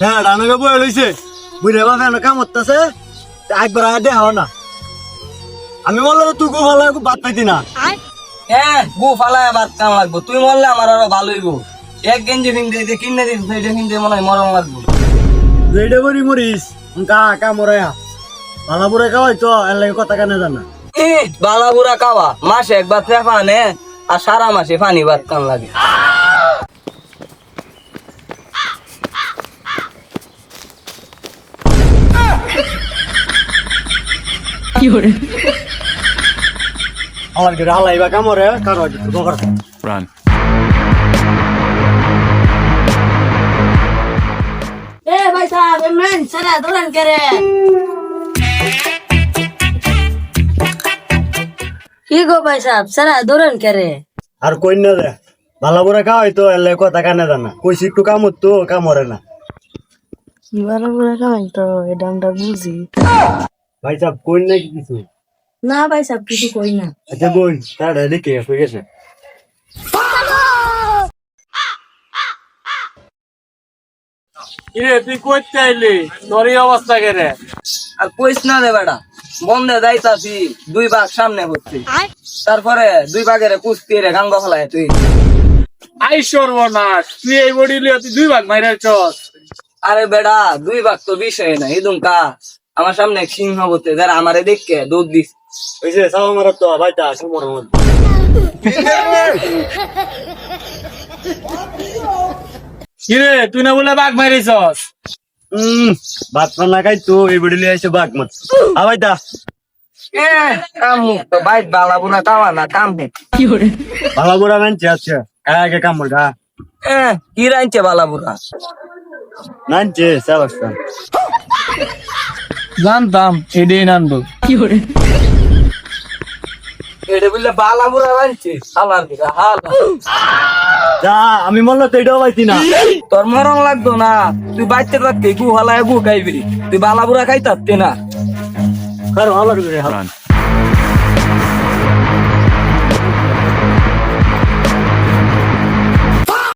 হ্যাঁ ডানকে বয়ে লইছে বুড়ে বাবা কেন কাম করতেছে একবার আগে দেখাও না আমি বললাম তুই গো ভালো বাদ পাইতি না হ্যাঁ গু ফালায় বাদ কাম লাগবো তুই মরলে আমার আরো ভালোই গো এক গেঞ্জি কিনতে কিনে দিস সেইটা কিনতে মনে হয় মরম লাগবো রেডে করি মরিস কা কা মরে ভালো বুড়ে খাওয়াই তো এর লাগে কথা কানে জানা বালা বুড়া কাওয়া মাসে একবার ফেফা নে আর সারা মাসে পানি বাদ কাম লাগে আমার কি হালাইবা কামরে কারো কিছু বকর Run. ভাই সাহেব এমন সারা দোলান করে কি গো ভাই সাহেব সারা দোলান করে আর কই না রে ভালো বুড়ে খাওয়াই তো এর লাগে কথা কানে জানা কইছি একটু কামত তো কামরে না ভালো করে কামাই তো এটা আমরা বুঝি ভাই সাহেব কই না কিছু না ভাই সাহেব কিছু কই না আচ্ছা বই তাড়া দেখে হয়ে গেছে কিরে তুই কই চাইলি তোর এই অবস্থা কেরে আর কইস না রে বেটা বন্ধে যাইতাছি 2 ভাগ সামনে করছি তারপরে 2 ভাগের কুস্তি রে গাঙ্গ ফলায় তুই আই সর্বনাশ তুই এই বডি লিয়ে তুই 2 ভাগ মাইরার চস আরে বেটা 2 ভাগ তো বিষয় না ইদুম কা আমার সামনে সিংহ বলতে যারা আমারে দেখকে দুধ দিস ওই যে সাও মারা তো ভাইটা সমর মন কিরে তুই না বলে বাঘ মারিছস ভাত না খাই তো এই বড়ি লিয়ে এসে বাঘ মত ভাইটা কাম তো বাইট বালা বুনা কাওয়া না কাম হে ভালো বুড়া মানছে আচ্ছা আগে কামড় কি রাইছে বালা বুনা নানছে সাবাস্তান জানতাম এডি নান্দু এটা বললে বালা বুনা রাইছে হালার দিকে হাল যা আমি বললো তো এটাও পাইছি না তোর মরং লাগতো না তুই বাইতে রাখতে গু হালায় গু খাইবি তুই বালা বুড়া খাইতাতে না কারো ভালো করে Run.